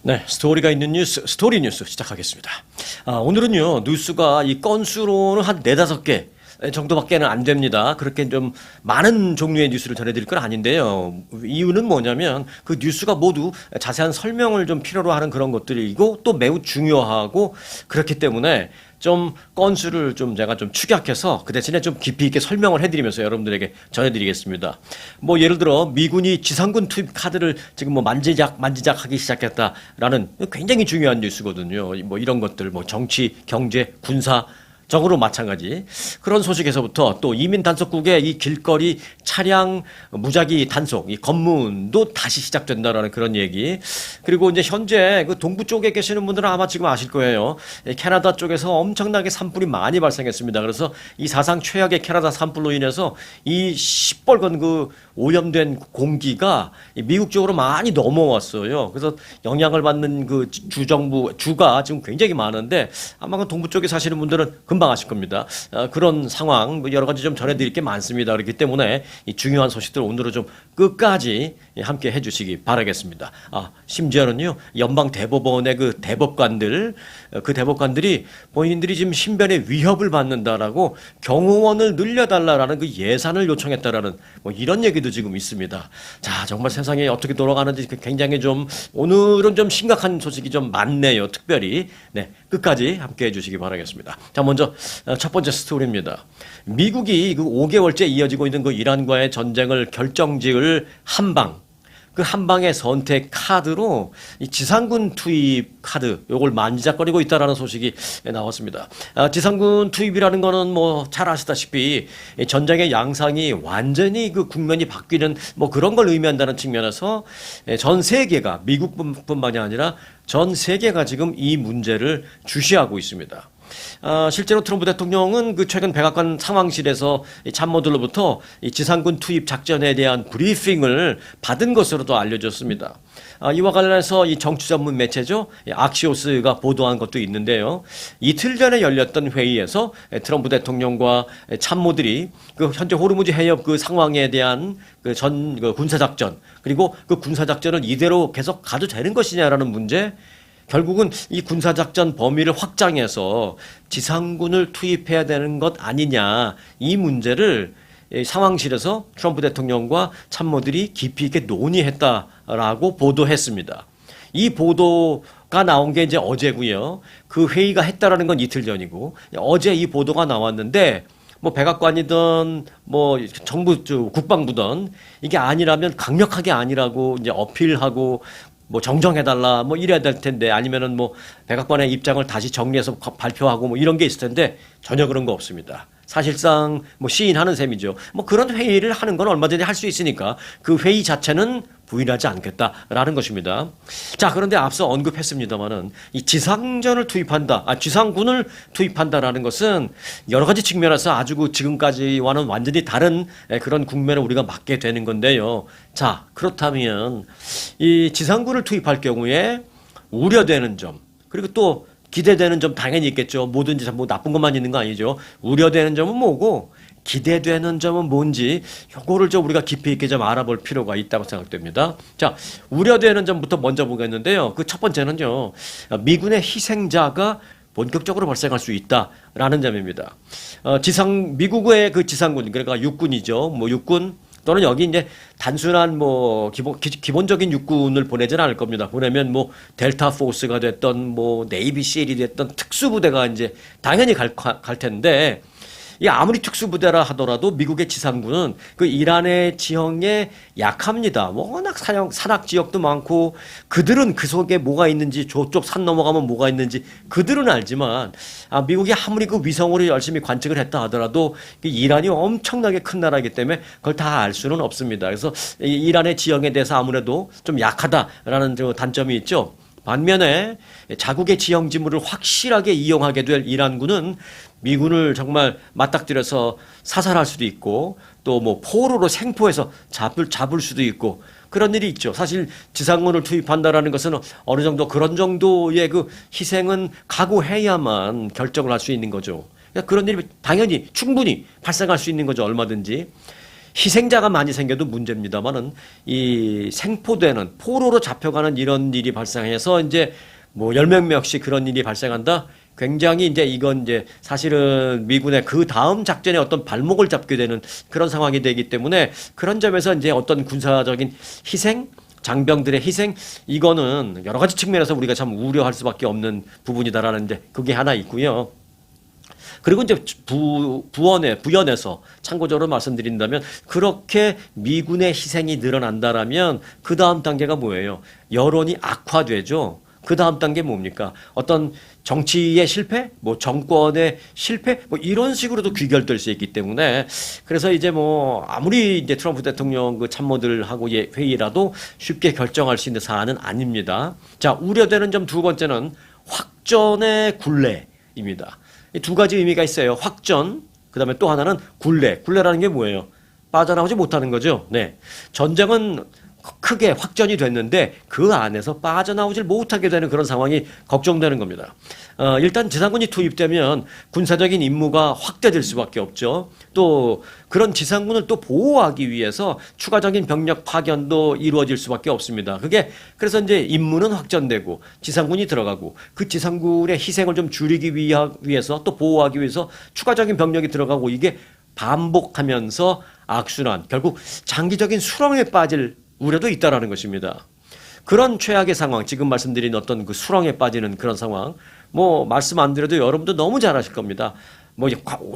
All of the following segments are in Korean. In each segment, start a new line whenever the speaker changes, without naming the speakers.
네, 스토리가 있는 뉴스, 스토리 뉴스 시작하겠습니다. 오늘은요, 뉴스가 이 건수로는 한 네다섯 개 정도밖에는 안 됩니다. 그렇게 좀 많은 종류의 뉴스를 전해드릴 건 아닌데요. 이유는 뭐냐면 그 뉴스가 모두 자세한 설명을 좀 필요로 하는 그런 것들이고 또 매우 중요하고 그렇기 때문에 좀 건수를 좀 제가 좀 축약해서 그 대신에 좀 깊이 있게 설명을 해드리면서 여러분들에게 전해드리겠습니다. 뭐 예를 들어 미군이 지상군 투입 카드를 지금 뭐 만지작하기 시작했다라는 굉장히 중요한 뉴스거든요. 뭐 이런 것들 뭐 정치, 경제, 군사 적으로 마찬가지 그런 소식에서부터 또 이민 단속국의 이 길거리 차량 무작위 단속 이 검문도 다시 시작된다라는 그런 얘기. 그리고 이제 현재 그 동부 쪽에 계시는 분들은 아마 지금 아실 거예요. 캐나다 쪽에서 엄청나게 산불이 많이 발생했습니다. 그래서 이 사상 최악의 캐나다 산불로 인해서 이 시뻘건 그 오염된 공기가 미국 쪽으로 많이 넘어왔어요. 그래서 영향을 받는 그 주가 지금 굉장히 많은데 아마 그 동부 쪽에 사시는 분들은 금방 아실 겁니다. 그런 상황 여러 가지 좀 전해드릴 게 많습니다. 그렇기 때문에 이 중요한 소식들 오늘은 좀 끝까지 함께 해주시기 바라겠습니다. 심지어는요 연방 대법원의 그 대법관들이 본인들이 지금 신변의 위협을 받는다라고 경호원을 늘려달라라는 그 예산을 요청했다라는 뭐 이런 얘기도 지금 있습니다. 자, 정말 세상이 어떻게 돌아가는지 굉장히 좀 오늘은 좀 심각한 소식이 좀 많네요. 특별히 네 끝까지 함께 해주시기 바라겠습니다. 자, 먼저 첫 번째 스토리입니다. 미국이 그 5개월째 이어지고 있는 그 이란과의 전쟁을 결정지을 그 한방의 선택 카드로 이 지상군 투입 카드 요걸 만지작거리고 있다라는 소식이 나왔습니다. 지상군 투입이라는 거는 뭐 잘 아시다시피 전쟁의 양상이 완전히 그 국면이 바뀌는 뭐 그런 걸 의미한다는 측면에서 전 세계가 미국뿐만이 아니라 전 세계가 지금 이 문제를 주시하고 있습니다. 실제로 트럼프 대통령은 그 최근 백악관 상황실에서 참모들로부터 이 지상군 투입 작전에 대한 브리핑을 받은 것으로도 알려졌습니다. 이와 관련해서 이 정치 전문 매체죠, 악시오스가 보도한 것도 있는데요. 이틀 전에 열렸던 회의에서 트럼프 대통령과 참모들이 그 현재 호르무즈 해협 그 상황에 대한 그 군사 작전 그리고 그 군사 작전을 이대로 계속 가도 되는 것이냐라는 문제. 결국은 이 군사작전 범위를 확장해서 지상군을 투입해야 되는 것 아니냐 이 문제를 상황실에서 트럼프 대통령과 참모들이 깊이 있게 논의했다라고 보도했습니다. 이 보도가 나온 게 이제 어제고요. 그 회의가 했다라는 건 이틀 전이고 어제 이 보도가 나왔는데 뭐 백악관이든 뭐 정부 국방부든 이게 아니라면 강력하게 아니라고 이제 어필하고 뭐 정정해달라 뭐 이래야 될 텐데 아니면은 뭐 백악관의 입장을 다시 정리해서 발표하고 뭐 이런 게 있을 텐데 전혀 그런 거 없습니다. 사실상 뭐 시인하는 셈이죠. 뭐 그런 회의를 하는 건 얼마든지 할 수 있으니까 그 회의 자체는 부인하지 않겠다라는 것입니다. 자, 그런데 앞서 언급했습니다마는 이 지상군을 투입한다라는 것은 여러 가지 측면에서 아주 그 지금까지와는 완전히 다른 그런 국면을 우리가 맞게 되는 건데요. 자, 그렇다면 이 지상군을 투입할 경우에 우려되는 점 그리고 또 기대되는 점 당연히 있겠죠. 뭐든지 뭐 나쁜 것만 있는 거 아니죠. 우려되는 점은 뭐고 기대되는 점은 뭔지 요거를 좀 우리가 깊이 있게 좀 알아볼 필요가 있다고 생각됩니다. 자, 우려되는 점부터 먼저 보겠는데요. 그 첫 번째는요. 미군의 희생자가 본격적으로 발생할 수 있다라는 점입니다. 미국의 그 지상군 그러니까 육군이죠. 뭐 육군 또는 여기 이제 단순한 뭐 기본적인 육군을 보내지는 않을 겁니다. 보내면 뭐 델타 포스가 됐던 뭐 네이비 실이 됐던 특수부대가 이제 당연히 갈 텐데 이 아무리 특수부대라 하더라도 미국의 지상군은 그 이란의 지형에 약합니다. 워낙 산악 지역도 많고 그들은 그 속에 뭐가 있는지 저쪽 산 넘어가면 뭐가 있는지 그들은 알지만 미국이 아무리 그 위성으로 열심히 관측을 했다 하더라도 이란이 엄청나게 큰 나라이기 때문에 그걸 다 알 수는 없습니다. 그래서 이란의 지형에 대해서 아무래도 좀 약하다라는 단점이 있죠. 반면에 자국의 지형 지물을 확실하게 이용하게 될 이란군은 미군을 정말 맞닥뜨려서 사살할 수도 있고 또 뭐 포로로 생포해서 잡을 수도 있고 그런 일이 있죠. 사실 지상군을 투입한다라는 것은 어느 정도 그런 정도의 그 희생은 각오해야만 결정을 할 수 있는 거죠. 그러니까 그런 일이 당연히 충분히 발생할 수 있는 거죠. 얼마든지. 희생자가 많이 생겨도 문제입니다만은 이 생포되는 포로로 잡혀가는 이런 일이 발생해서 이제 뭐 10명 명씩 그런 일이 발생한다. 굉장히 이제 이건 이제 사실은 미군의 그 다음 작전에 어떤 발목을 잡게 되는 그런 상황이 되기 때문에 그런 점에서 이제 어떤 군사적인 희생, 장병들의 희생, 이거는 여러 가지 측면에서 우리가 참 우려할 수밖에 없는 부분이다라는 이제 그게 하나 있고요. 그리고 이제 부연해서 참고적으로 말씀드린다면 그렇게 미군의 희생이 늘어난다라면 그 다음 단계가 뭐예요? 여론이 악화되죠. 그 다음 단계 뭡니까? 어떤 정치의 실패, 뭐 정권의 실패, 뭐 이런 식으로도 귀결될 수 있기 때문에 그래서 이제 뭐 아무리 이제 트럼프 대통령 그 참모들하고 회의라도 쉽게 결정할 수 있는 사안은 아닙니다. 자, 우려되는 점 두 번째는 확전의 굴레입니다. 이 두 가지 의미가 있어요. 확전, 그다음에 또 하나는 굴레. 굴레라는 게 뭐예요? 빠져나오지 못하는 거죠. 네. 전쟁은 크게 확전이 됐는데 그 안에서 빠져나오질 못하게 되는 그런 상황이 걱정되는 겁니다. 일단 지상군이 투입되면 군사적인 임무가 확대될 수밖에 없죠. 또 그런 지상군을 또 보호하기 위해서 추가적인 병력 파견도 이루어질 수밖에 없습니다. 그게 그래서 이제 임무는 확전되고 지상군이 들어가고 그 지상군의 희생을 좀 줄이기 위해서 또 보호하기 위해서 추가적인 병력이 들어가고 이게 반복하면서 악순환, 결국 장기적인 수렁에 빠질 우려도 있다라는 것입니다. 그런 최악의 상황, 지금 말씀드린 어떤 그 수렁에 빠지는 그런 상황, 뭐 말씀 안 드려도 여러분도 너무 잘 아실 겁니다. 뭐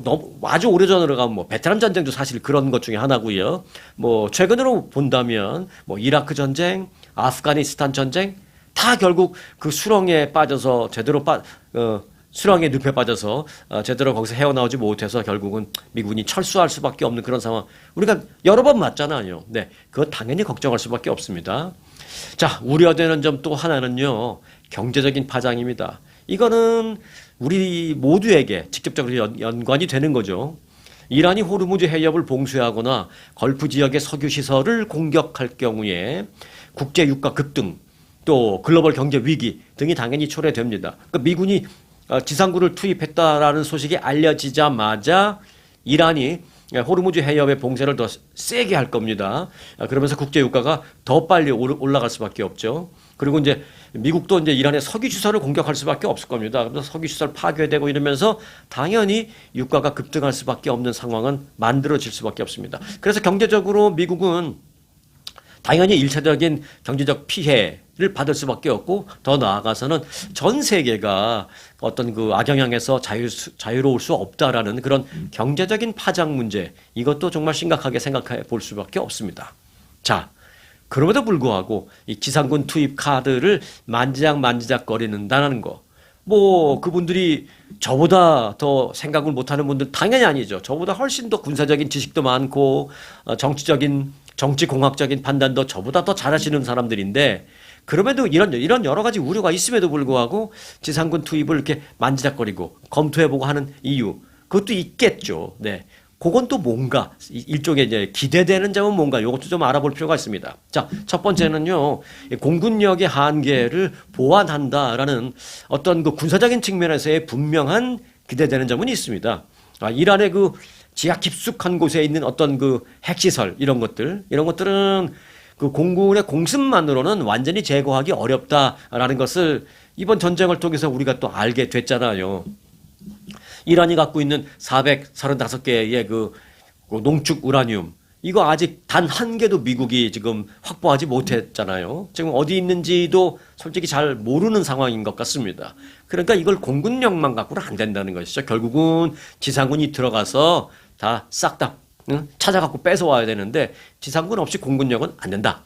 너무 아주 오래전으로 가면 뭐 베트남 전쟁도 사실 그런 것 중에 하나고요. 뭐 최근으로 본다면 뭐 이라크 전쟁, 아프가니스탄 전쟁 다 결국 그 수렁에 빠져서 제대로 수렁의 늪에 빠져서 제대로 거기서 헤어나오지 못해서 결국은 미군이 철수할 수밖에 없는 그런 상황. 우리가 여러 번 맞잖아요. 네, 그거 당연히 걱정할 수밖에 없습니다. 자, 우려되는 점 또 하나는요. 경제적인 파장입니다. 이거는 우리 모두에게 직접적으로 연관이 되는 거죠. 이란이 호르무즈 해협을 봉쇄하거나 걸프 지역의 석유 시설을 공격할 경우에 국제 유가 급등, 또 글로벌 경제 위기 등이 당연히 초래됩니다. 그러니까 미군이 지상군을 투입했다라는 소식이 알려지자마자 이란이 호르무즈 해협의 봉쇄를 더 세게 할 겁니다. 그러면서 국제 유가가 더 빨리 올라갈 수밖에 없죠. 그리고 이제 미국도 이제 이란의 석유 시설을 공격할 수밖에 없을 겁니다. 그래서 석유 시설 파괴되고 이러면서 당연히 유가가 급등할 수밖에 없는 상황은 만들어질 수밖에 없습니다. 그래서 경제적으로 미국은 당연히 일차적인 경제적 피해를 받을 수밖에 없고 더 나아가서는 전 세계가 어떤 그 악영향에서 자유로울 수 없다라는 그런 경제적인 파장 문제, 이것도 정말 심각하게 생각해 볼 수밖에 없습니다. 자, 그럼에도 불구하고 이 지상군 투입 카드를 만지작거리는다는 거, 뭐 그분들이 저보다 더 생각을 못하는 분들 당연히 아니죠. 저보다 훨씬 더 군사적인 지식도 많고 정치공학적인 판단도 저보다 더 잘하시는 사람들인데, 그럼에도 이런 여러 가지 우려가 있음에도 불구하고 지상군 투입을 이렇게 만지작거리고 검토해보고 하는 이유, 그것도 있겠죠. 네. 그건 또 뭔가, 일종의 이제 기대되는 점은 뭔가, 이것도 좀 알아볼 필요가 있습니다. 자, 첫 번째는요, 공군력의 한계를 보완한다라는 어떤 그 군사적인 측면에서의 분명한 기대되는 점은 있습니다. 이란의 그 지하 깊숙한 곳에 있는 어떤 그 핵시설, 이런 것들은 그 공군의 공습만으로는 완전히 제거하기 어렵다라는 것을 이번 전쟁을 통해서 우리가 또 알게 됐잖아요. 이란이 갖고 있는 435개의 그 농축 우라늄, 이거 아직 단 한 개도 미국이 지금 확보하지 못했잖아요. 지금 어디 있는지도 솔직히 잘 모르는 상황인 것 같습니다. 그러니까 이걸 공군력만 갖고는 안 된다는 것이죠. 결국은 지상군이 들어가서 다 싹 다 찾아갖고 뺏어와야 되는데 지상군 없이 공군력은 안 된다.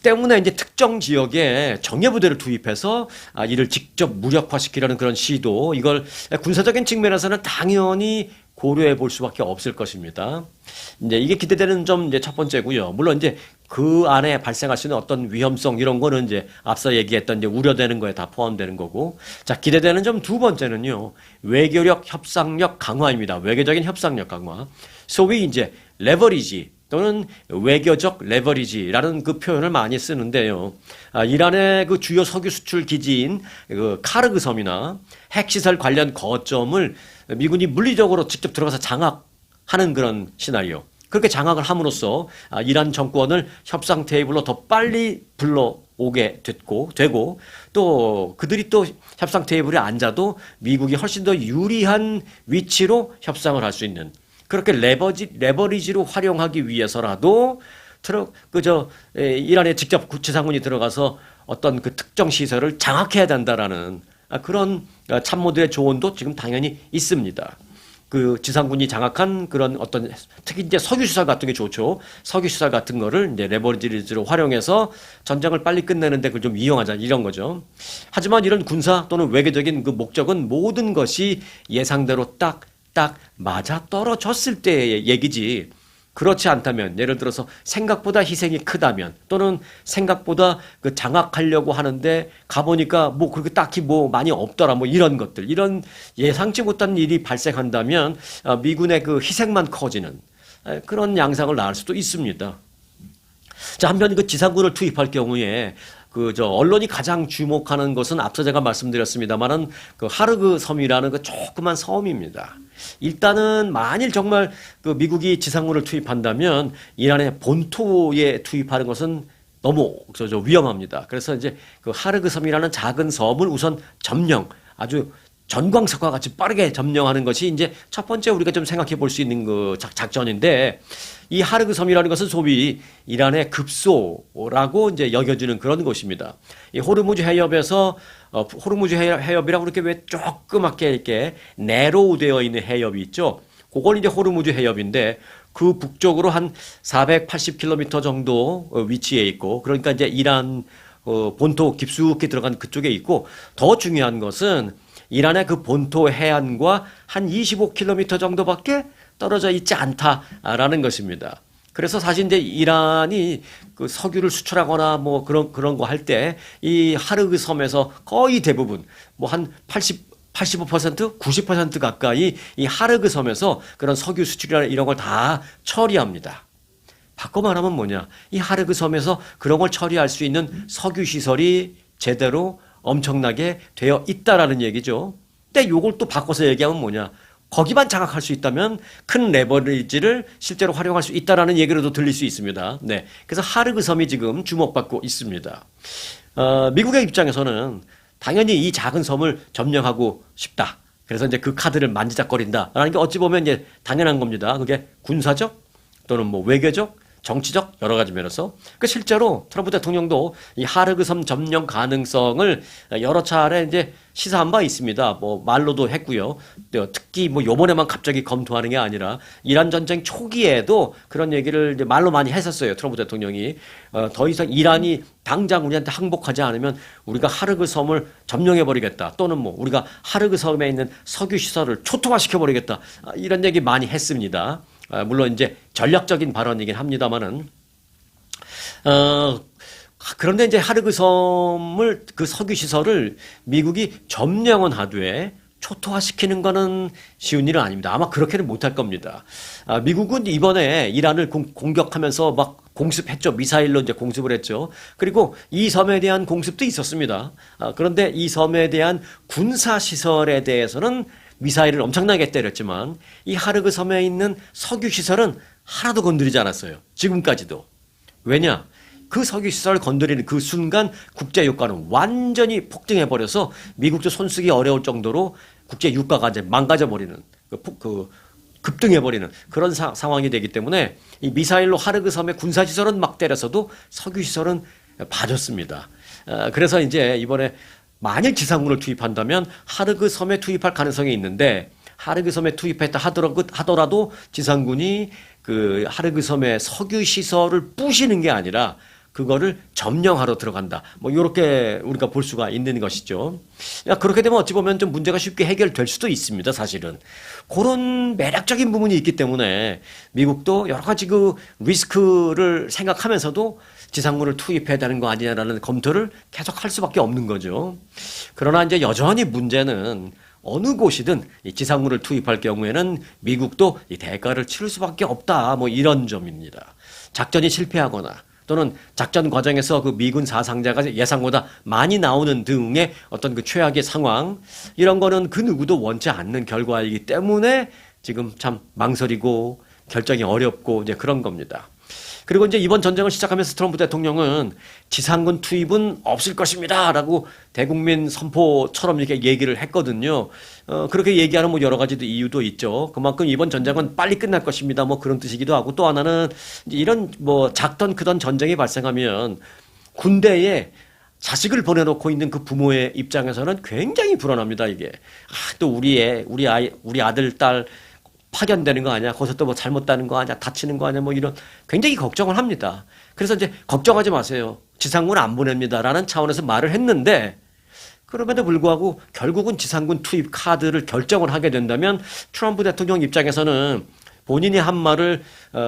때문에 이제 특정 지역에 정예부대를 투입해서 이를 직접 무력화시키려는 그런 시도, 이걸 군사적인 측면에서는 당연히 고려해 볼 수밖에 없을 것입니다. 이제 이게 기대되는 점 이제 첫 번째고요. 물론 이제 그 안에 발생할 수 있는 어떤 위험성, 이런 거는 이제 앞서 얘기했던 이제 우려되는 거에 다 포함되는 거고. 자, 기대되는 점 두 번째는요. 외교력 협상력 강화입니다. 외교적인 협상력 강화. 소위 이제 레버리지 또는 외교적 레버리지라는 그 표현을 많이 쓰는데요. 이란의 그 주요 석유 수출 기지인 그 카르그 섬이나 핵시설 관련 거점을 미군이 물리적으로 직접 들어가서 장악하는 그런 시나리오. 그렇게 장악을 함으로써 이란 정권을 협상 테이블로 더 빨리 불러오게 되고 또 그들이 또 협상 테이블에 앉아도 미국이 훨씬 더 유리한 위치로 협상을 할 수 있는 그렇게 레버리지로 활용하기 위해서라도 이란에 직접 지상군이 들어가서 어떤 그 특정 시설을 장악해야 된다라는 그런 참모들의 조언도 지금 당연히 있습니다. 그 지상군이 장악한 그런 어떤 특히 이제 석유 시설 같은 게 좋죠. 석유 시설 같은 거를 이제 레버리지로 활용해서 전쟁을 빨리 끝내는데 그걸 좀 이용하자 이런 거죠. 하지만 이런 군사 또는 외교적인 그 목적은 모든 것이 예상대로 딱 맞아 떨어졌을 때의 얘기지. 그렇지 않다면 예를 들어서 생각보다 희생이 크다면 또는 생각보다 그 장악하려고 하는데 가보니까 뭐 그렇게 딱히 뭐 많이 없더라 뭐 이런 것들 이런 예상치 못한 일이 발생한다면 미군의 그 희생만 커지는 그런 양상을 낳을 수도 있습니다. 자, 한편 그 지상군을 투입할 경우에 언론이 가장 주목하는 것은 앞서 제가 말씀드렸습니다만은 그 하르그 섬이라는 그 조그만 섬입니다. 일단은 만일 정말 그 미국이 지상군을 투입한다면 이란의 본토에 투입하는 것은 너무 위험합니다. 그래서 이제 그 하르그 섬이라는 작은 섬을 우선 아주 전광석과 같이 빠르게 점령하는 것이 이제 첫 번째 우리가 좀 생각해 볼 수 있는 그 작전인데 이 하르그 섬이라는 것은 소위 이란의 급소라고 이제 여겨지는 그런 곳입니다. 이 호르무즈 해협에서 호르무즈 해협이라고 이렇게 왜 조그맣게 이렇게 내로우되어 있는 해협이 있죠. 그건 이제 호르무즈 해협인데 그 북쪽으로 한 480km 정도 위치해 있고 그러니까 이제 이란 본토 깊숙이 들어간 그쪽에 있고 더 중요한 것은 이란의 그 본토 해안과 한 25km 정도밖에 떨어져 있지 않다라는 것입니다. 그래서 사실 이제 이란이 그 석유를 수출하거나 뭐 그런 거 할 때 이 하르그 섬에서 거의 대부분 뭐 한 85%, 90% 가까이 이 하르그 섬에서 그런 석유 수출이나 이런 걸 다 처리합니다. 바꿔 말하면 뭐냐? 이 하르그 섬에서 그런 걸 처리할 수 있는 석유 시설이 제대로 엄청나게 되어 있다라는 얘기죠. 근데 요걸 또 바꿔서 얘기하면 뭐냐? 거기만 장악할 수 있다면 큰 레버리지를 실제로 활용할 수 있다라는 얘기로도 들릴 수 있습니다. 네. 그래서 하르그 섬이 지금 주목받고 있습니다. 미국의 입장에서는 당연히 이 작은 섬을 점령하고 싶다. 그래서 이제 그 카드를 만지작거린다라는 게 어찌 보면 이제 당연한 겁니다. 그게 군사적 또는 뭐 외교적 정치적 여러 가지 면에서 실제로 트럼프 대통령도 이 하르그 섬 점령 가능성을 여러 차례 이제 시사한 바 있습니다. 뭐 말로도 했고요. 특히 뭐 요번에만 갑자기 검토하는 게 아니라 이란 전쟁 초기에도 그런 얘기를 이제 말로 많이 했었어요. 트럼프 대통령이 더 이상 이란이 당장 우리한테 항복하지 않으면 우리가 하르그 섬을 점령해 버리겠다. 또는 뭐 우리가 하르그 섬에 있는 석유 시설을 초토화시켜 버리겠다. 이런 얘기 많이 했습니다. 물론 이제 전략적인 발언이긴 합니다만은 그런데 이제 하르그 섬을 그 석유 시설을 미국이 점령은 하되 초토화시키는 거는 쉬운 일은 아닙니다. 아마 그렇게는 못할 겁니다. 미국은 이번에 이란을 공격하면서 막 공습했죠. 미사일로 이제 공습을 했죠. 그리고 이 섬에 대한 공습도 있었습니다. 그런데 이 섬에 대한 군사 시설에 대해서는 미사일을 엄청나게 때렸지만 이 하르그 섬에 있는 석유 시설은 하나도 건드리지 않았어요. 지금까지도. 왜냐? 그 석유 시설을 건드리는 그 순간 국제 유가는 완전히 폭등해 버려서 미국도 손쓰기 어려울 정도로 국제 유가가 이제 망가져 버리는 급등해 버리는 그런 상황이 되기 때문에 이 미사일로 하르그 섬의 군사 시설은 막 때려서도 석유 시설은 봐줬습니다. 그래서 이제 이번에 만일 지상군을 투입한다면 하르그 섬에 투입할 가능성이 있는데 하르그 섬에 투입했다 하더라도 지상군이 그 하르그 섬의 석유 시설을 부시는 게 아니라 그거를 점령하러 들어간다. 뭐 이렇게 우리가 볼 수가 있는 것이죠. 그렇게 되면 어찌 보면 좀 문제가 쉽게 해결될 수도 있습니다. 사실은 그런 매력적인 부분이 있기 때문에 미국도 여러 가지 그 리스크를 생각하면서도 지상군을 투입해야 되는 거 아니냐라는 검토를 계속 할 수밖에 없는 거죠. 그러나 이제 여전히 문제는 어느 곳이든 이 지상군을 투입할 경우에는 미국도 이 대가를 치를 수밖에 없다. 뭐 이런 점입니다. 작전이 실패하거나 또는 작전 과정에서 그 미군 사상자가 예상보다 많이 나오는 등의 어떤 그 최악의 상황 이런 거는 그 누구도 원치 않는 결과이기 때문에 지금 참 망설이고 결정이 어렵고 이제 그런 겁니다. 그리고 이제 이번 전쟁을 시작하면서 트럼프 대통령은 지상군 투입은 없을 것입니다라고 대국민 선포처럼 이렇게 얘기를 했거든요. 그렇게 얘기하는 뭐 여러 가지 이유도 있죠. 그만큼 이번 전쟁은 빨리 끝날 것입니다. 뭐 그런 뜻이기도 하고 또 하나는 이제 이런 뭐 작던 크던 전쟁이 발생하면 군대에 자식을 보내놓고 있는 그 부모의 입장에서는 굉장히 불안합니다. 이게 또 우리 아들 딸 파견되는 거 아니야? 거기서 또 뭐 잘못되는 거 아니야? 다치는 거 아니야? 뭐 이런 굉장히 걱정을 합니다. 그래서 이제 걱정하지 마세요. 지상군 안 보냅니다라는 차원에서 말을 했는데 그럼에도 불구하고 결국은 지상군 투입 카드를 결정을 하게 된다면 트럼프 대통령 입장에서는 본인이 한 말을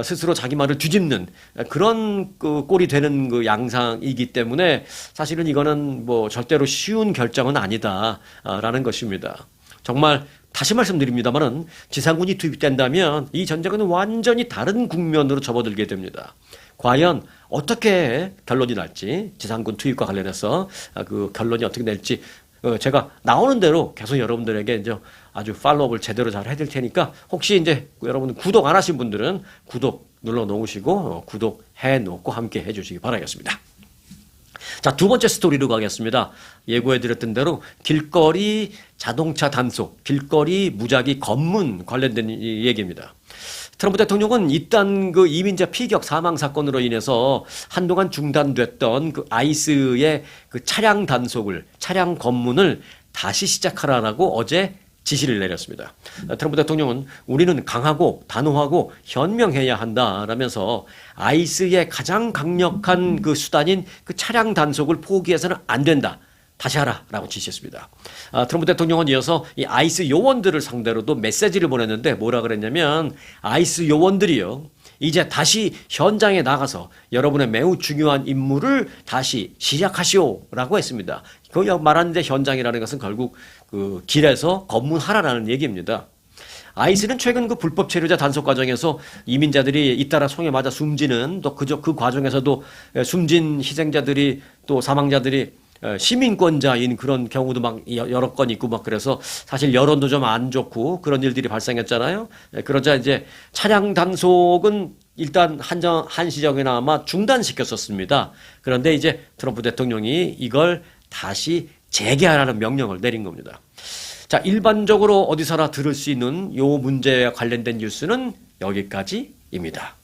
스스로 자기 말을 뒤집는 그런 그 꼴이 되는 그 양상이기 때문에 사실은 이거는 뭐 절대로 쉬운 결정은 아니다라는 것입니다. 정말 다시 말씀드립니다만은 지상군이 투입된다면 이 전쟁은 완전히 다른 국면으로 접어들게 됩니다. 과연 어떻게 결론이 날지 지상군 투입과 관련해서 그 결론이 어떻게 낼지 제가 나오는 대로 계속 여러분들에게 이제 아주 팔로우업을 제대로 잘 해드릴 테니까 혹시 이제 여러분 구독 안 하신 분들은 구독 눌러 놓으시고 구독해 놓고 함께 해주시기 바라겠습니다. 자, 두 번째 스토리로 가겠습니다. 예고해드렸던 대로 길거리 자동차 단속, 길거리 무작위 검문 관련된 얘기입니다. 트럼프 대통령은 이딴 그 이민자 피격 사망 사건으로 인해서 한동안 중단됐던 그 아이스의 그 차량 단속을, 차량 검문을 다시 시작하라고 어제 지시를 내렸습니다. 트럼프 대통령은 우리는 강하고 단호하고 현명해야 한다라면서 아이스의 가장 강력한 그 수단인 그 차량 단속을 포기해서는 안 된다. 다시 하라라고 지시했습니다. 트럼프 대통령은 이어서 이 아이스 요원들을 상대로도 메시지를 보냈는데 뭐라 그랬냐면 아이스 요원들이요. 이제 다시 현장에 나가서 여러분의 매우 중요한 임무를 다시 시작하시오라고 했습니다. 그 말하는데 현장이라는 것은 결국 그 길에서 검문하라라는 얘기입니다. 아이스는 최근 그 불법 체류자 단속 과정에서 이민자들이 잇따라 총에 맞아 숨지는 또 그 과정에서도 숨진 희생자들이 또 사망자들이 시민권자인 그런 경우도 막 여러 건 있고 막 그래서 사실 여론도 좀 안 좋고 그런 일들이 발생했잖아요. 그러자 이제 차량 단속은 일단 한시적이나마 중단시켰었습니다. 그런데 이제 트럼프 대통령이 이걸 다시 재개하라는 명령을 내린 겁니다. 자, 일반적으로 어디서나 들을 수 있는 요 문제에 관련된 뉴스는 여기까지입니다.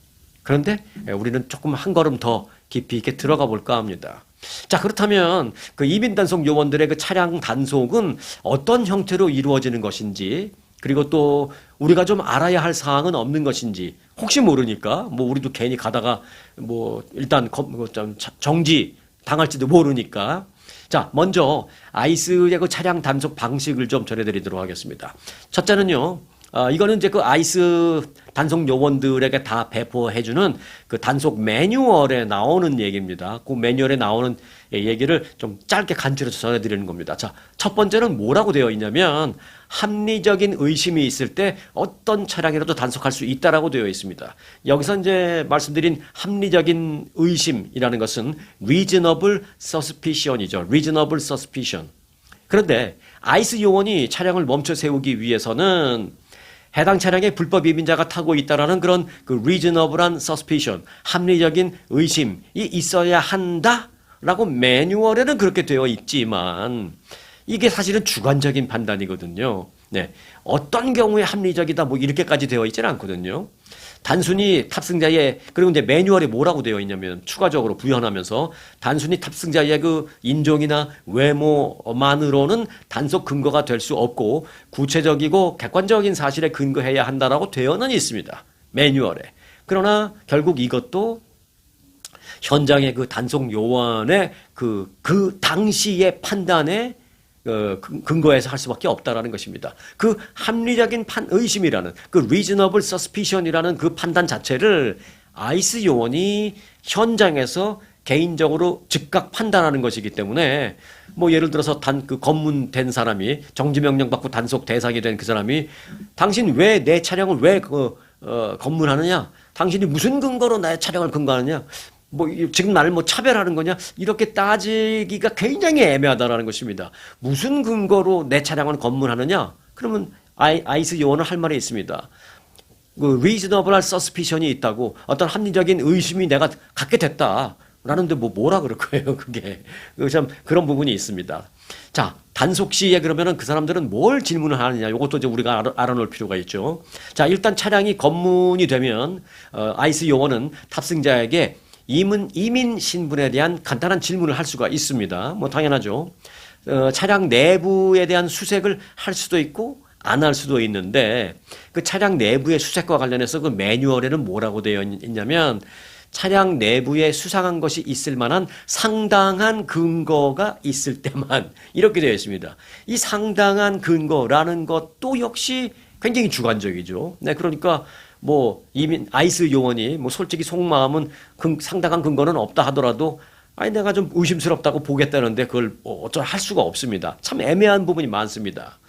그런데 우리는 조금 한 걸음 더 깊이 있게 들어가 볼까 합니다. 자, 그렇다면 그 이민 단속 요원들의 그 차량 단속은 어떤 형태로 이루어지는 것인지, 그리고 또 우리가 좀 알아야 할 사항은 없는 것인지, 혹시 모르니까 뭐 우리도 괜히 가다가 뭐 일단 정지 당할지도 모르니까. 자, 먼저 아이스의 그 차량 단속 방식을 좀 전해드리도록 하겠습니다. 첫째는요, 이거는 이제 그 아이스 단속 요원들에게 다 배포해주는 그 단속 매뉴얼에 나오는 얘기입니다. 그 매뉴얼에 나오는 얘기를 좀 짧게 간추려서 전해드리는 겁니다. 자, 첫 번째는 뭐라고 되어 있냐면 합리적인 의심이 있을 때 어떤 차량이라도 단속할 수 있다라고 되어 있습니다. 여기서 이제 말씀드린 합리적인 의심이라는 것은 reasonable suspicion이죠. reasonable suspicion. 그런데 아이스 요원이 차량을 멈춰 세우기 위해서는 해당 차량에 불법 이민자가 타고 있다라는 그런 그 reasonable한 suspicion, 합리적인 의심이 있어야 한다라고 매뉴얼에는 그렇게 되어 있지만 이게 사실은 주관적인 판단이거든요. 네, 어떤 경우에 합리적이다 뭐 이렇게까지 되어 있지는 않거든요. 단순히 탑승자의, 그리고 이제 매뉴얼에 뭐라고 되어 있냐면 추가적으로 부연하면서 단순히 탑승자의 그 인종이나 외모만으로는 단속 근거가 될 수 없고 구체적이고 객관적인 사실에 근거해야 한다라고 되어는 있습니다. 매뉴얼에. 그러나 결국 이것도 현장의 그 단속 요원의 그 당시의 판단에 근거해서 할 수밖에 없다라는 것입니다. 그 합리적인 의심이라는 그 reasonable suspicion이라는 그 판단 자체를 아이스 요원이 현장에서 개인적으로 즉각 판단하는 것이기 때문에 뭐 예를 들어서 그 검문된 사람이 정지 명령 받고 단속 대상이 된 그 사람이 당신 왜 내 차량을 왜 검문하느냐? 당신이 무슨 근거로 내 차량을 근거하느냐? 뭐 지금 나를 뭐 차별하는 거냐 이렇게 따지기가 굉장히 애매하다라는 것입니다. 무슨 근거로 내 차량을 검문하느냐? 그러면 아이스 요원은 할 말이 있습니다. 그 reasonable suspicion이 있다고 어떤 합리적인 의심이 내가 갖게 됐다. 라는데 뭐라 그럴 거예요, 그게. 참 그런 부분이 있습니다. 자, 단속 시에 그러면은 그 사람들은 뭘 질문을 하느냐. 이것도 이제 우리가 알아놓을 필요가 있죠. 자, 일단 차량이 검문이 되면, 아이스 요원은 탑승자에게 이민 신분에 대한 간단한 질문을 할 수가 있습니다. 뭐 당연하죠. 차량 내부에 대한 수색을 할 수도 있고, 안 할 수도 있는데, 그 차량 내부의 수색과 관련해서 그 매뉴얼에는 뭐라고 되어 있냐면, 차량 내부에 수상한 것이 있을 만한 상당한 근거가 있을 때만 이렇게 되어 있습니다. 이 상당한 근거라는 것도 역시 굉장히 주관적이죠. 네, 그러니까 뭐 아이스 요원이 뭐 솔직히 속마음은 상당한 근거는 없다 하더라도 아니 내가 좀 의심스럽다고 보겠다는데 그걸 어쩔 할 수가 없습니다. 참 애매한 부분이 많습니다.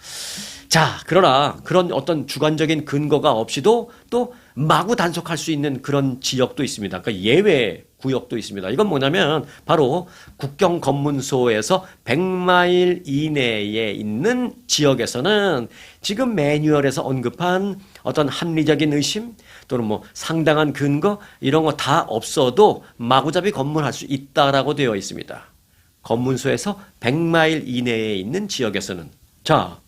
자, 그러나 그런 어떤 주관적인 근거가 없이도 또 마구 단속할 수 있는 그런 지역도 있습니다. 그러니까 예외 구역도 있습니다. 이건 뭐냐면 바로 국경 검문소에서 100마일 이내에 있는 지역에서는 지금 매뉴얼에서 언급한 어떤 합리적인 의심 또는 뭐 상당한 근거 이런 거 다 없어도 마구잡이 검문할 수 있다라고 되어 있습니다. 검문소에서 100마일 이내에 있는 지역에서는. 자,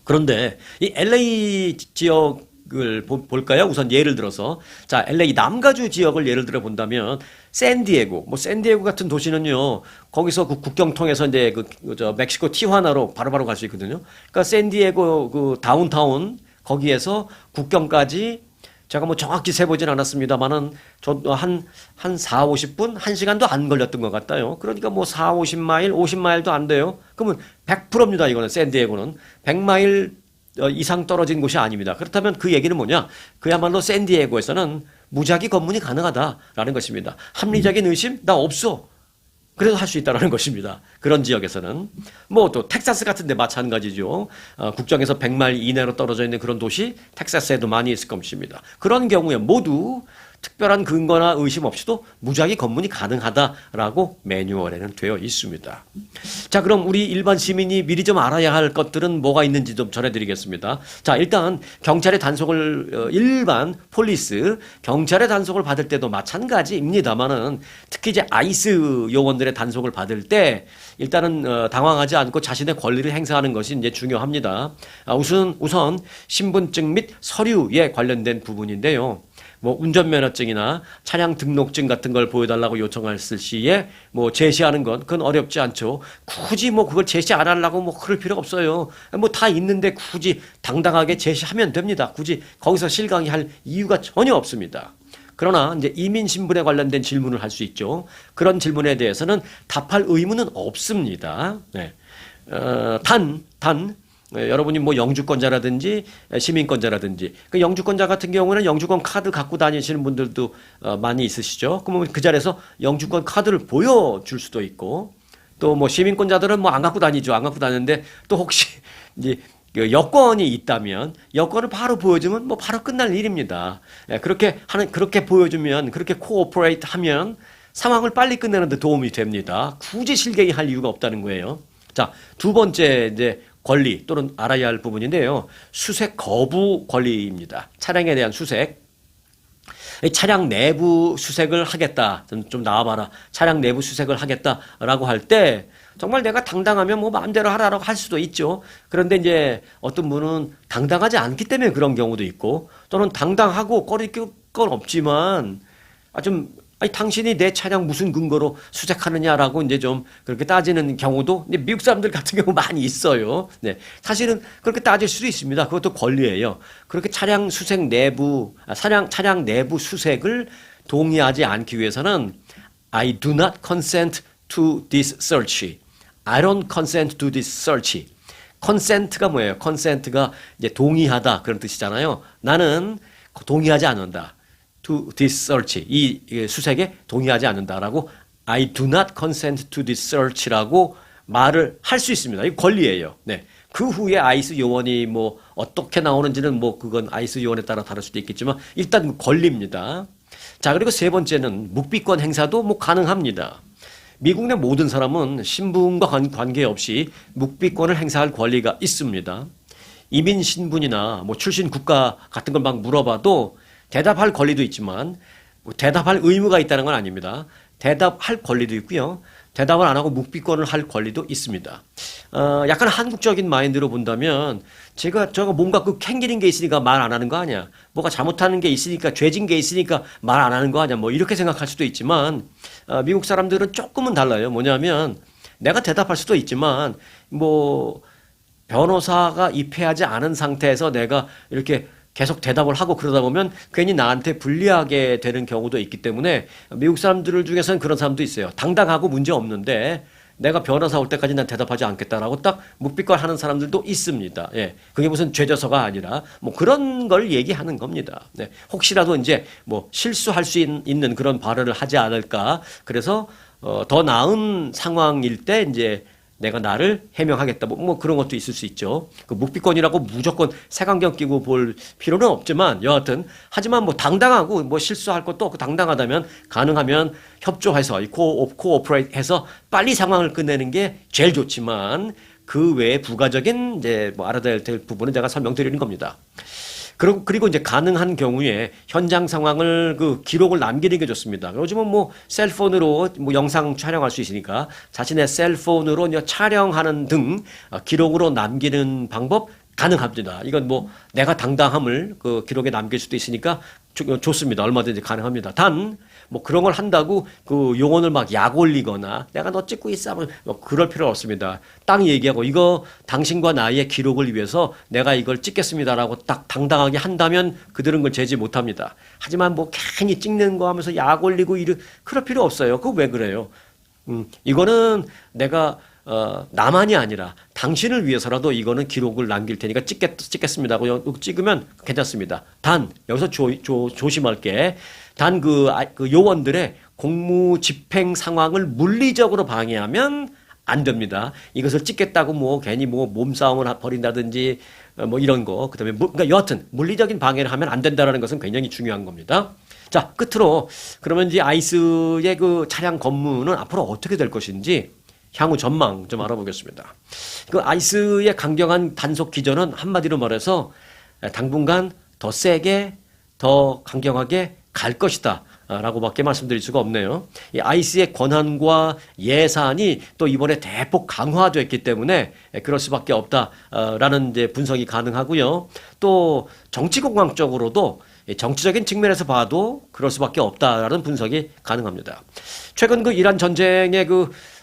그런데 이 LA 지역을 볼까요? 우선 예를 들어서 자, LA 남가주 지역을 예를 들어 본다면 샌디에고, 뭐 샌디에고 같은 도시는요. 거기서 그 국경 통해서 이제 저 멕시코 티화나로 바로바로 갈 수 있거든요. 그러니까 샌디에고 그 다운타운 거기에서 국경까지 제가 뭐 정확히 세보진 않았습니다만은 저도 한 4, 50분, 1시간도 안 걸렸던 것 같아요. 그러니까 뭐 4, 50마일, 50마일도 안 돼요. 그러면 100%입니다. 이거는 샌디에고는 100마일 이상 떨어진 곳이 아닙니다. 그렇다면 그 얘기는 뭐냐? 그야말로 샌디에고에서는 무작위 검문이 가능하다라는 것입니다. 합리적인 의심? 나 없어. 그래도 할 수 있다는 것입니다. 그런 지역에서는. 뭐 또 텍사스 같은 데 마찬가지죠. 국경에서 100마일 이내로 떨어져 있는 그런 도시 텍사스에도 많이 있을 것입니다. 그런 경우에 모두 특별한 근거나 의심 없이도 무작위 검문이 가능하다라고 매뉴얼에는 되어 있습니다. 자, 그럼 우리 일반 시민이 미리 좀 알아야 할 것들은 뭐가 있는지 좀 전해드리겠습니다. 자, 일단 경찰의 단속을 일반 폴리스 경찰의 단속을 받을 때도 마찬가지입니다만은 특히 이제 아이스 요원들의 단속을 받을 때 일단은 당황하지 않고 자신의 권리를 행사하는 것이 이제 중요합니다. 우선 신분증 및 서류에 관련된 부분인데요. 뭐 운전면허증이나 차량 등록증 같은 걸 보여달라고 요청했을 시에 뭐 제시하는 건 그건 어렵지 않죠. 굳이 뭐 그걸 제시 안 하려고 뭐 그럴 필요가 없어요. 뭐 다 있는데 굳이 당당하게 제시하면 됩니다. 굳이 거기서 실강이 할 이유가 전혀 없습니다. 그러나 이제 이민 신분에 관련된 질문을 할 수 있죠. 그런 질문에 대해서는 답할 의무는 없습니다. 네. 여러분이 뭐 영주권자라든지 시민권자라든지 그 영주권자 같은 경우는 영주권 카드 갖고 다니시는 분들도 많이 있으시죠. 그러면 그 자리에서 영주권 카드를 보여줄 수도 있고 또 뭐 시민권자들은 뭐 안 갖고 다니죠. 안 갖고 다니는데 또 혹시 이제 그 여권이 있다면 여권을 바로 보여주면 뭐 바로 끝날 일입니다. 그렇게 보여주면 그렇게 코오퍼레이트 하면 상황을 빨리 끝내는 데 도움이 됩니다. 굳이 실갱이 할 이유가 없다는 거예요. 자, 두 번째 이제 권리 또는 알아야 할 부분인데요. 수색 거부 권리입니다. 차량에 대한 수색. 차량 내부 수색을 하겠다. 좀 나와봐라. 차량 내부 수색을 하겠다라고 할 때 정말 내가 당당하면 뭐 마음대로 하라라고 할 수도 있죠. 그런데 이제 어떤 분은 당당하지 않기 때문에 그런 경우도 있고 또는 당당하고 꺼리낄 건 없지만 아니, 당신이 내 차량 무슨 근거로 수색하느냐라고 이제 좀 그렇게 따지는 경우도 미국 사람들 같은 경우 많이 있어요. 네. 사실은 그렇게 따질 수도 있습니다. 그것도 권리예요. 그렇게 차량 내부 수색을 동의하지 않기 위해서는 I do not consent to this search. I don't consent to this search. consent가 뭐예요? consent가 이제 동의하다 그런 뜻이잖아요. 나는 동의하지 않는다. to this search. 이 수색에 동의하지 않는다라고 I do not consent to this search라고 말을 할 수 있습니다. 이 권리예요. 네. 그 후에 아이스 요원이 뭐 어떻게 나오는지는 뭐 그건 아이스 요원에 따라 다를 수도 있겠지만 일단 권리입니다. 자, 그리고 세 번째는 묵비권 행사도 뭐 가능합니다. 미국 내 모든 사람은 신분과 관계없이 묵비권을 행사할 권리가 있습니다. 이민 신분이나 뭐 출신 국가 같은 걸 막 물어봐도 대답할 권리도 있지만 뭐 대답할 의무가 있다는 건 아닙니다. 대답할 권리도 있고요. 대답을 안 하고 묵비권을 할 권리도 있습니다. 약간 한국적인 마인드로 본다면 저거 뭔가 그 캥기는 게 있으니까 말 안 하는 거 아니야. 뭐가 잘못하는 게 있으니까 죄진 게 있으니까 말 안 하는 거 아니야. 뭐 이렇게 생각할 수도 있지만 미국 사람들은 조금은 달라요. 뭐냐면 내가 대답할 수도 있지만 뭐 변호사가 입회하지 않은 상태에서 내가 이렇게 계속 대답을 하고 그러다 보면 괜히 나한테 불리하게 되는 경우도 있기 때문에 미국 사람들 중에서는 그런 사람도 있어요. 당당하고 문제 없는데 내가 변호사 올 때까지 난 대답하지 않겠다라고 딱 묵비권 하는 사람들도 있습니다. 예. 그게 무슨 죄져서가 아니라 뭐 그런 걸 얘기하는 겁니다. 네. 혹시라도 이제 뭐 실수할 수 있는 그런 발언을 하지 않을까. 그래서 더 나은 상황일 때 이제 내가 나를 해명하겠다. 뭐 그런 것도 있을 수 있죠. 그 묵비권이라고 무조건 색안경 끼고 볼 필요는 없지만 여하튼 하지만 뭐 당당하고 뭐 실수할 것도 없고 당당하다면 가능하면 협조해서 코오퍼레이트해서 빨리 상황을 끝내는 게 제일 좋지만 그 외에 부가적인 이제 뭐 알아야 될 부분은 제가 설명드리는 겁니다. 그리고 이제 가능한 경우에 현장 상황을 그 기록을 남기는 게 좋습니다. 요즘은 뭐 셀폰으로 뭐 영상 촬영할 수 있으니까 자신의 셀폰으로 이제 촬영하는 등 기록으로 남기는 방법 가능합니다. 이건 뭐 내가 당당함을 그 기록에 남길 수도 있으니까 좋습니다. 얼마든지 가능합니다. 단 뭐 그런 걸 한다고 그 용언을 막 약 올리거나 내가 너 찍고 있어 뭐 그럴 필요 없습니다. 딱 얘기하고 이거 당신과 나의 기록을 위해서 내가 이걸 찍겠습니다라고 딱 당당하게 한다면 그들은 그걸 제지 못합니다. 하지만 뭐 괜히 찍는 거 하면서 약 올리고 그럴 필요 없어요. 그거 왜 그래요? 이거는 내가 나만이 아니라 당신을 위해서라도 이거는 기록을 남길 테니까 찍겠습니다 하고 찍으면 괜찮습니다. 단 여기서 조심할 게 단 그 요원들의 공무 집행 상황을 물리적으로 방해하면 안 됩니다. 이것을 찍겠다고 뭐 괜히 뭐 몸싸움을 벌인다든지 뭐 이런 거 그다음에 그러니까 여하튼 물리적인 방해를 하면 안 된다라는 것은 굉장히 중요한 겁니다. 자, 끝으로 그러면 이제 아이스의 그 차량 검문은 앞으로 어떻게 될 것인지 향후 전망 좀 알아보겠습니다. 그 아이스의 강경한 단속 기전은 한마디로 말해서 당분간 더 세게 더 강경하게 갈 것이다 라고밖에 말씀드릴 수가 없네요. 이 아이스의 권한과 예산이 또 이번에 대폭 강화됐기 때문에 그럴 수밖에 없다라는 이제 분석이 가능하고요. 또 정치공학적으로도 정치적인 측면에서 봐도 그럴 수밖에 없다라는 분석이 가능합니다. 최근 그 이란 전쟁의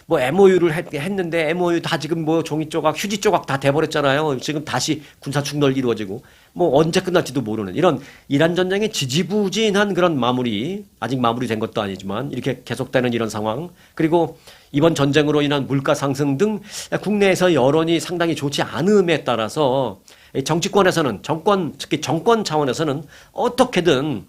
뭐 MOU를 했는데 MOU 다 지금 뭐 종이 조각, 휴지 조각 다 돼버렸잖아요. 지금 다시 군사 충돌이 이루어지고 뭐 언제 끝날지도 모르는 이런 이란 전쟁의 지지부진한 그런 마무리, 아직 마무리된 것도 아니지만 이렇게 계속되는 이런 상황. 그리고 이번 전쟁으로 인한 물가 상승 등 국내에서 여론이 상당히 좋지 않음에 따라서 정치권에서는 특히 정권 차원에서는 어떻게든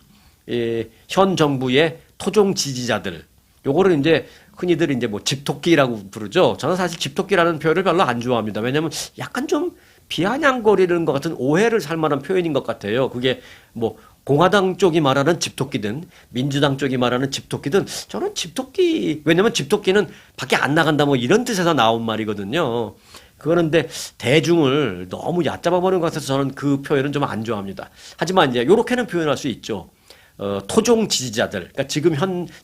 현 정부의 토종 지지자들 요거를 이제 흔히들 이제 뭐 집토끼라고 부르죠. 저는 사실 집토끼라는 표현을 별로 안 좋아합니다. 왜냐하면 약간 좀 비아냥거리는 것 같은 오해를 살 만한 표현인 것 같아요. 그게 뭐 공화당 쪽이 말하는 집토끼든 민주당 쪽이 말하는 집토끼든 저는 집토끼 왜냐하면 집토끼는 밖에 안 나간다 뭐 이런 뜻에서 나온 말이거든요. 그런데 대중을 너무 얕잡아버리는 것 같아서 저는 그 표현은 좀 안 좋아합니다. 하지만 이제 요렇게는 표현할 수 있죠. 토종 지지자들, 그러니까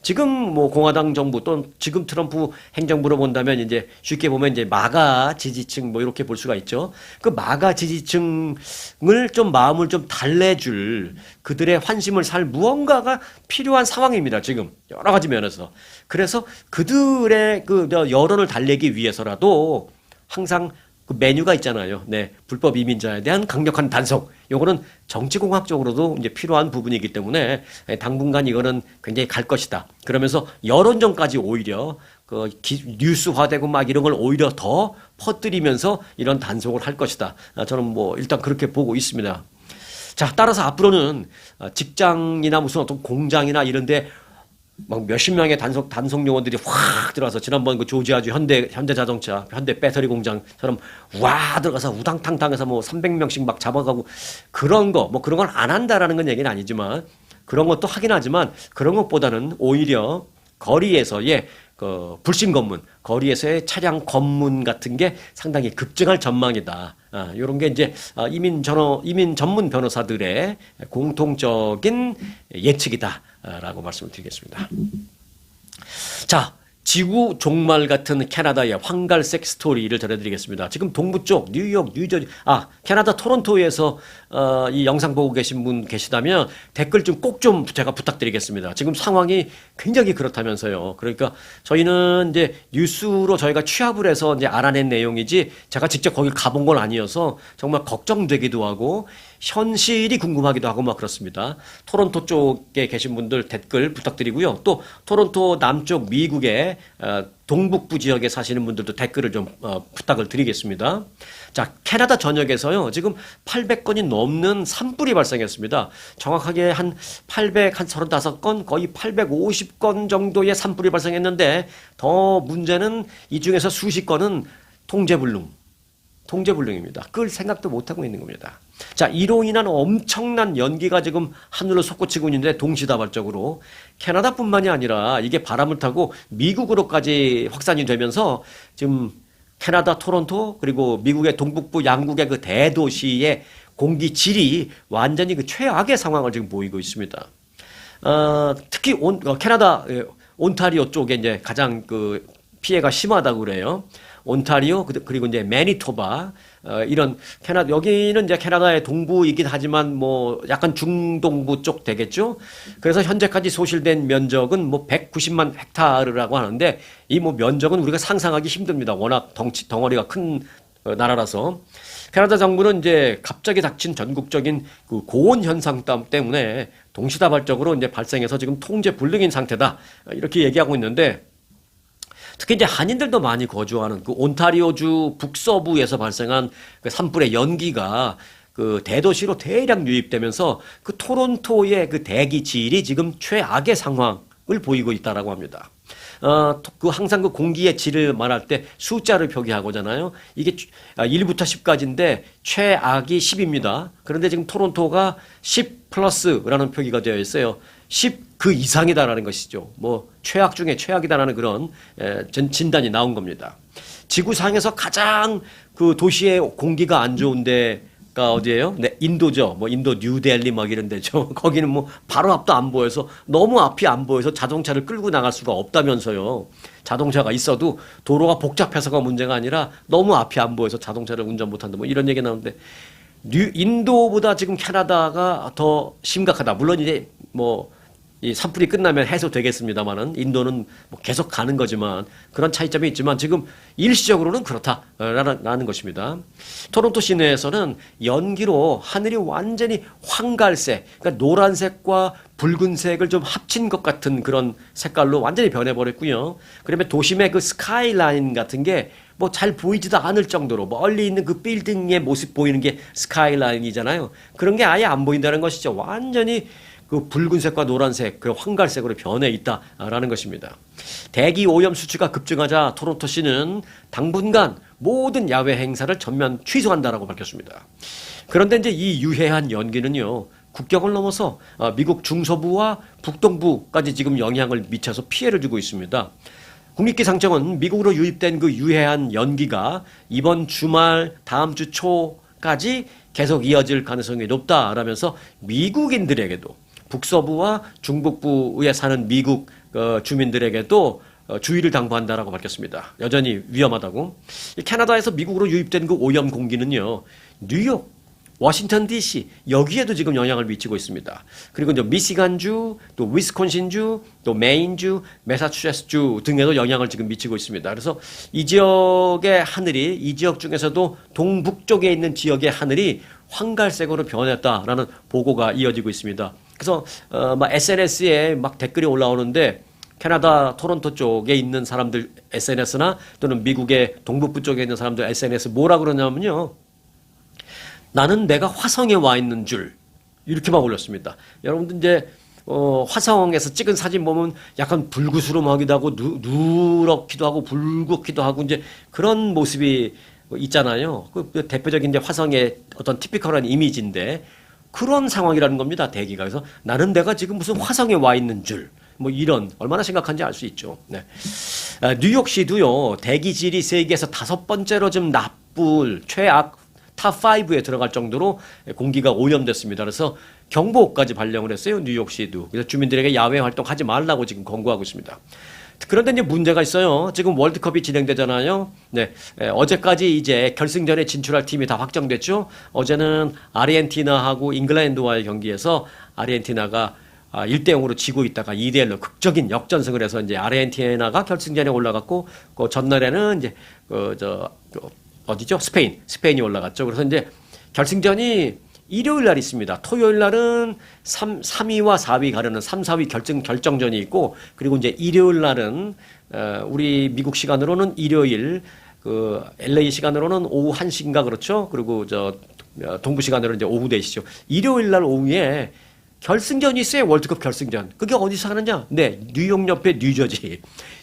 지금 뭐 공화당 정부 또 지금 트럼프 행정부로 본다면 이제 쉽게 보면 이제 마가 지지층 뭐 이렇게 볼 수가 있죠. 그 마가 지지층을 좀 마음을 좀 달래줄 그들의 환심을 살 무언가가 필요한 상황입니다. 지금 여러 가지 면에서. 그래서 그들의 그 여론을 달래기 위해서라도 항상 그 메뉴가 있잖아요. 네, 불법 이민자에 대한 강력한 단속. 요거는 정치공학적으로도 이제 필요한 부분이기 때문에 당분간 이거는 굉장히 갈 것이다. 그러면서 여론전까지 오히려 뉴스화되고 막 이런 걸 오히려 더 퍼뜨리면서 이런 단속을 할 것이다. 저는 뭐 일단 그렇게 보고 있습니다. 자, 따라서 앞으로는 직장이나 무슨 어떤 공장이나 이런데 막 몇십 명의 단속 요원들이 확 들어와서 지난번 그 조지아주 현대자동차, 현대 배터리 공장처럼 와 들어가서 우당탕탕해서 뭐 300명씩 막 잡아가고 그런 거 뭐 그런 걸 안 한다라는 건 얘기는 아니지만 그런 것도 하긴 하지만 그런 것보다는 오히려 거리에서의 불신 검문, 거리에서의 차량 검문 같은 게 상당히 급증할 전망이다. 이런 게 이제 이민 전문 변호사들의 공통적인 예측이다라고 말씀을 드리겠습니다. 자, 지구 종말 같은 캐나다의 황갈색 스토리를 전해드리겠습니다. 지금 동부 쪽 뉴욕, 뉴저지, 캐나다 토론토에서 이 영상 보고 계신 분 계시다면 댓글 좀 꼭 좀 제가 부탁드리겠습니다. 지금 상황이 굉장히 그렇다면서요. 그러니까 저희는 이제 뉴스로 저희가 취합을 해서 이제 알아낸 내용이지 제가 직접 거기 가본 건 아니어서 정말 걱정되기도 하고 현실이 궁금하기도 하고 막 그렇습니다. 토론토 쪽에 계신 분들 댓글 부탁드리고요. 또 토론토 남쪽 미국의 동북부 지역에 사시는 분들도 댓글을 좀 부탁을 드리겠습니다. 자, 캐나다 전역에서요, 지금 800건이 넘는 산불이 발생했습니다. 정확하게 한 35건, 거의 850건 정도의 산불이 발생했는데, 더 문제는 이 중에서 수십 건은 통제불능입니다. 끌 생각도 못하고 있는 겁니다. 자, 이로 인한 엄청난 연기가 지금 하늘로 솟구치고 있는데 동시다발적으로 캐나다뿐만이 아니라 이게 바람을 타고 미국으로까지 확산이 되면서 지금 캐나다 토론토 그리고 미국의 동북부 양국의 그 대도시의 공기 질이 완전히 그 최악의 상황을 지금 보이고 있습니다. 특히 캐나다 온타리오 쪽에 이제 가장 그 피해가 심하다고 그래요. 온타리오 그리고 이제 매니토바 이런 여기는 이제 캐나다의 동부이긴 하지만 뭐 약간 중동부 쪽 되겠죠. 그래서 현재까지 소실된 면적은 뭐 190만 헥타르라고 하는데 이 뭐 면적은 우리가 상상하기 힘듭니다. 워낙 덩어리가 큰 나라라서. 캐나다 정부는 이제 갑자기 닥친 전국적인 그 고온 현상 때문에 동시다발적으로 이제 발생해서 지금 통제 불능인 상태다 이렇게 얘기하고 있는데. 특히 이제 한인들도 많이 거주하는 그 온타리오주 북서부에서 발생한 그 산불의 연기가 그 대도시로 대량 유입되면서 그 토론토의 그 대기 질이 지금 최악의 상황을 보이고 있다라고 합니다. 그 항상 그 공기의 질을 말할 때 숫자를 표기하고잖아요. 이게 1부터 10까지인데 최악이 10입니다. 그런데 지금 토론토가 10 플러스라는 표기가 되어 있어요. 10 그 이상이다라는 것이죠. 뭐 최악 중에 최악이다라는 그런 진단이 나온 겁니다. 지구상에서 가장 그 도시의 공기가 안 좋은 데가 어디예요? 네, 인도죠. 뭐 인도 뉴델리 막 이런 데죠. 거기는 뭐 바로 앞도 안 보여서 너무 앞이 안 보여서 자동차를 끌고 나갈 수가 없다면서요. 자동차가 있어도 도로가 복잡해서가 문제가 아니라 너무 앞이 안 보여서 자동차를 운전 못한다. 뭐 이런 얘기 나오는데 인도보다 지금 캐나다가 더 심각하다. 물론 이제 뭐 이 산불이 끝나면 해소되겠습니다만은 인도는 뭐 계속 가는 거지만 그런 차이점이 있지만 지금 일시적으로는 그렇다라는 것입니다. 토론토 시내에서는 연기로 하늘이 완전히 황갈색, 그러니까 노란색과 붉은색을 좀 합친 것 같은 그런 색깔로 완전히 변해버렸고요. 그러면 도심의 그 스카이라인 같은 게 뭐 잘 보이지도 않을 정도로 멀리 있는 그 빌딩의 모습 보이는 게 스카이라인이잖아요. 그런 게 아예 안 보인다는 것이죠. 완전히 그 붉은색과 노란색, 그 황갈색으로 변해 있다라는 것입니다. 대기 오염 수치가 급증하자 토론토시는 당분간 모든 야외 행사를 전면 취소한다라고 밝혔습니다. 그런데 이제 이 유해한 연기는요, 국경을 넘어서 미국 중서부와 북동부까지 지금 영향을 미쳐서 피해를 주고 있습니다. 국립기상청은 미국으로 유입된 그 유해한 연기가 이번 주말, 다음 주 초까지 계속 이어질 가능성이 높다라면서 미국인들에게도 북서부와 중북부에 사는 미국 주민들에게도 주의를 당부한다라고 밝혔습니다. 여전히 위험하다고. 캐나다에서 미국으로 유입된 그 오염 공기는요, 뉴욕, 워싱턴 DC 여기에도 지금 영향을 미치고 있습니다. 그리고 이제 미시간주, 또 위스콘신주, 또 메인주, 매사추세츠주 등에도 영향을 지금 미치고 있습니다. 그래서 이 지역의 하늘이 이 지역 중에서도 동북쪽에 있는 지역의 하늘이 황갈색으로 변했다라는 보고가 이어지고 있습니다. 그래서 막 SNS에 막 댓글이 올라오는데 캐나다 토론토 쪽에 있는 사람들 SNS나 또는 미국의 동북부 쪽에 있는 사람들 SNS 뭐라 그러냐면요. 나는 내가 화성에 와 있는 줄 이렇게 막 올렸습니다. 여러분들 이제 화성에서 찍은 사진 보면 약간 불구스름하기도 하고 누렇기도 하고 붉기도 하고 이제 그런 모습이 있잖아요. 그 대표적인 이제 화성의 어떤 티피컬한 이미지인데 그런 상황이라는 겁니다. 대기가. 그래서 나는 내가 지금 무슨 화성에 와 있는 줄 뭐 이런 얼마나 심각한지 알 수 있죠. 네. 뉴욕시도요 대기질이 세계에서 5번째로 좀 나쁠 최악 탑5에 들어갈 정도로 공기가 오염됐습니다. 그래서 경보까지 발령을 했어요. 뉴욕시도. 그래서 주민들에게 야외 활동하지 말라고 지금 권고하고 있습니다. 그런데 이제 문제가 있어요. 지금 월드컵이 진행되잖아요. 네, 어제까지 이제 결승전에 진출할 팀이 다 확정됐죠. 어제는 아르헨티나하고 잉글랜드와의 경기에서 아르헨티나가 1대0으로 지고 있다가 2대1로 극적인 역전승을 해서 이제 아르헨티나가 결승전에 올라갔고, 그 전날에는 이제 어디죠? 스페인이 올라갔죠. 그래서 이제 결승전이 일요일 날 있습니다. 토요일 날은 3위와 4위 가려는 3, 4위 결정전이 있고, 그리고 이제 일요일 날은 우리 미국 시간으로는 일요일, 그 LA 시간으로는 오후 1시인가 그렇죠? 그리고 동부 시간으로는 이제 오후 4시죠. 일요일 날 오후에 결승전이 있어요. 월드컵 결승전. 그게 어디서 하느냐? 네, 뉴욕 옆에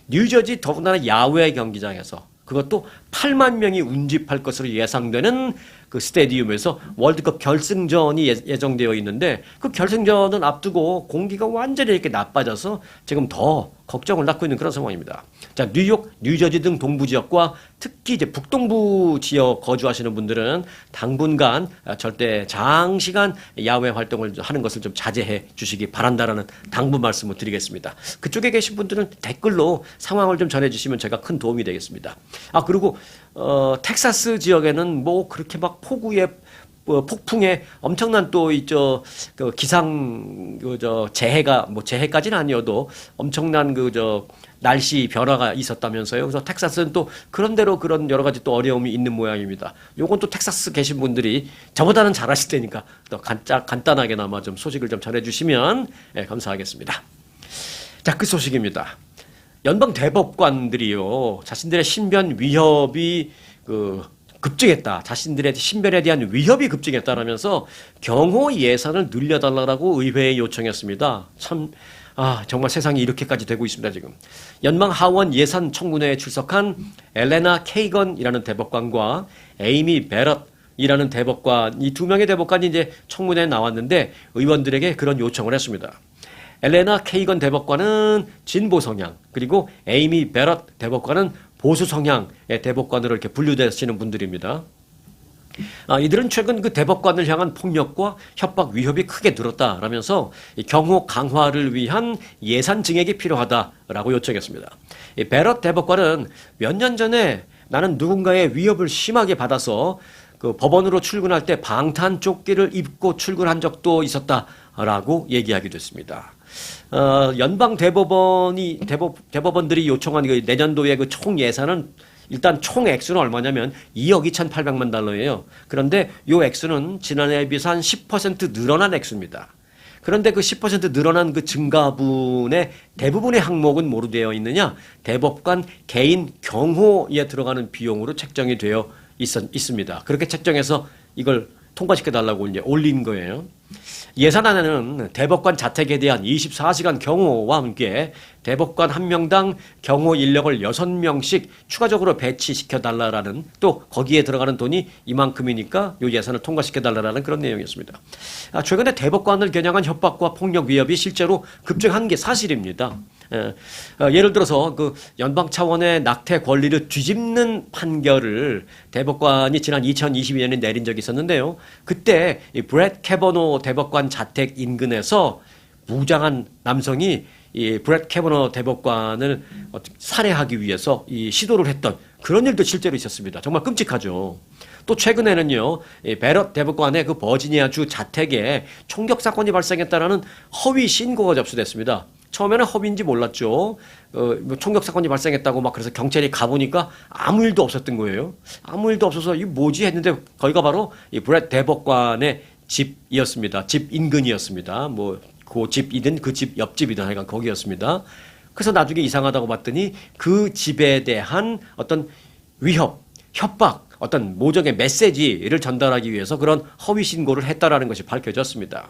뉴저지 더군다나 야외 경기장에서, 그것도 8만 명이 운집할 것으로 예상되는 그 스테디움에서 월드컵 결승전이 예정되어 있는데, 그 결승전을 앞두고 공기가 완전히 이렇게 나빠져서 지금 더 걱정을 낳고 있는 그런 상황입니다. 자, 뉴욕, 뉴저지 등 동부 지역과 특히 이제 북동부 지역 거주하시는 분들은 당분간 절대 장시간 야외 활동을 하는 것을 좀 자제해 주시기 바란다라는 당부 말씀을 드리겠습니다. 그쪽에 계신 분들은 댓글로 상황을 좀 전해주시면 제가 큰 도움이 되겠습니다. 그리고 텍사스 지역에는 뭐 그렇게 막 폭우에 폭풍에 엄청난 또 그 기상 재해가 뭐 재해까지는 아니어도 엄청난 날씨 변화가 있었다면서요. 그래서 텍사스는 또 그런대로 그런 여러 가지 또 어려움이 있는 모양입니다. 요건 또 텍사스 계신 분들이 저보다는 잘 아실 테니까 또 간단하게나마 좀 소식을 좀 전해주시면 감사하겠습니다. 자, 그 소식입니다. 연방 대법관들이요, 자신들의 신변 위협이 급증했다. 자신들의 신변에 대한 위협이 급증했다라면서 경호 예산을 늘려달라고 의회에 요청했습니다. 참, 정말 세상이 이렇게까지 되고 있습니다, 지금. 연방 하원 예산 청문회에 출석한 엘레나 케이건이라는 대법관과 에이미 베럿이라는 대법관, 이 두 명의 대법관이 이제 청문회에 나왔는데 의원들에게 그런 요청을 했습니다. 엘레나 케이건 대법관은 진보 성향, 그리고 에이미 베럿 대법관은 보수 성향의 대법관으로 이렇게 분류되시는 분들입니다. 이들은 최근 그 대법관을 향한 폭력과 협박 위협이 크게 늘었다라면서 경호 강화를 위한 예산 증액이 필요하다라고 요청했습니다. 베럿 대법관은 몇 년 전에 나는 누군가의 위협을 심하게 받아서 그 법원으로 출근할 때 방탄 조끼를 입고 출근한 적도 있었다라고 얘기하기도 했습니다. 연방 대법원들이 요청한 그 내년도의 그 총 예산은 일단 총 액수는 얼마냐면 2억 2,800만 달러예요. 그런데 이 액수는 지난해에 비해서 한 10% 늘어난 액수입니다. 그런데 그 10% 늘어난 그 증가분의 대부분의 항목은 뭐로 되어 있느냐? 대법관 개인 경호에 들어가는 비용으로 책정이 되어 있습니다. 그렇게 책정해서 이걸 통과시켜달라고 이제 올린 거예요. 예산안에는 대법관 자택에 대한 24시간 경호와 함께 대법관 한 명당 경호 인력을 6명씩 추가적으로 배치시켜달라라는, 또 거기에 들어가는 돈이 이만큼이니까 이 예산을 통과시켜달라라는 그런 내용이었습니다. 최근에 대법관을 겨냥한 협박과 폭력 위협이 실제로 급증한 게 사실입니다. 예를 들어서 그 연방 차원의 낙태 권리를 뒤집는 판결을 대법관이 지난 2022년에 내린 적이 있었는데요. 그때 이 브렛 캐버노 대법관 자택 인근에서 무장한 남성이 이 브렛 캐버노 대법관을 살해하기 위해서 이 시도를 했던 그런 일도 실제로 있었습니다. 정말 끔찍하죠. 또 최근에는요, 이 베럿 대법관의 그 버지니아주 자택에 총격 사건이 발생했다라는 허위 신고가 접수됐습니다. 처음에는 허위인지 몰랐죠. 총격 사건이 발생했다고 막 그래서 경찰이 가보니까 아무 일도 없었던 거예요. 아무 일도 없어서 이게 뭐지 했는데 거기가 바로 이 브렛 대법관의 집이었습니다. 집 인근이었습니다. 뭐 그 집이든 그 집 옆집이든 하여간 거기였습니다. 그래서 나중에 이상하다고 봤더니 그 집에 대한 어떤 위협, 협박, 어떤 모종의 메시지를 전달하기 위해서 그런 허위 신고를 했다라는 것이 밝혀졌습니다.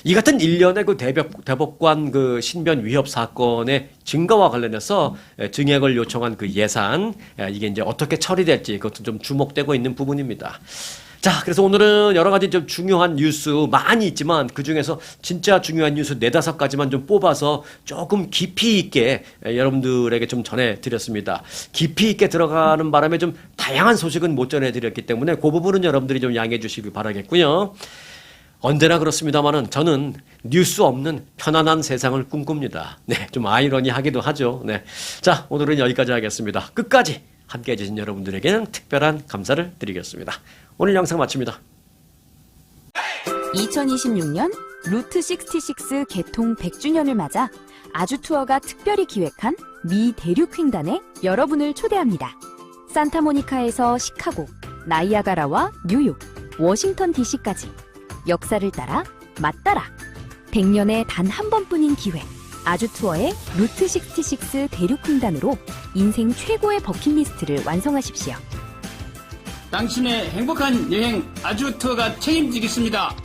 이 같은 일련의 그 대법관 그 신변 위협 사건의 증거와 관련해서 증액을 요청한 그 예산, 이게 이제 어떻게 처리될지 그것도 좀 주목되고 있는 부분입니다. 자, 그래서 오늘은 여러 가지 좀 중요한 뉴스 많이 있지만 그중에서 진짜 중요한 뉴스 4-5가지만 좀 뽑아서 조금 깊이 있게 여러분들에게 좀 전해드렸습니다. 깊이 있게 들어가는 바람에 좀 다양한 소식은 못 전해드렸기 때문에 그 부분은 여러분들이 좀 양해해 주시기 바라겠고요. 언제나 그렇습니다만은 저는 뉴스 없는 편안한 세상을 꿈꿉니다. 네, 좀 아이러니하기도 하죠. 네. 자, 오늘은 여기까지 하겠습니다. 끝까지 함께 해주신 여러분들에게는 특별한 감사를 드리겠습니다. 오늘 영상 마칩니다.
2026년 루트 66 개통 100주년을 맞아 아주투어가 특별히 기획한 미 대륙 횡단에 여러분을 초대합니다. 산타모니카에서 시카고, 나이아가라와 뉴욕, 워싱턴 DC까지 역사를 따라 맞따라 100년에 단 한 번뿐인 기회. 아주투어의 루트 66 대륙 횡단으로 인생 최고의 버킷리스트를 완성하십시오.
당신의 행복한 여행 아주투어가 책임지겠습니다.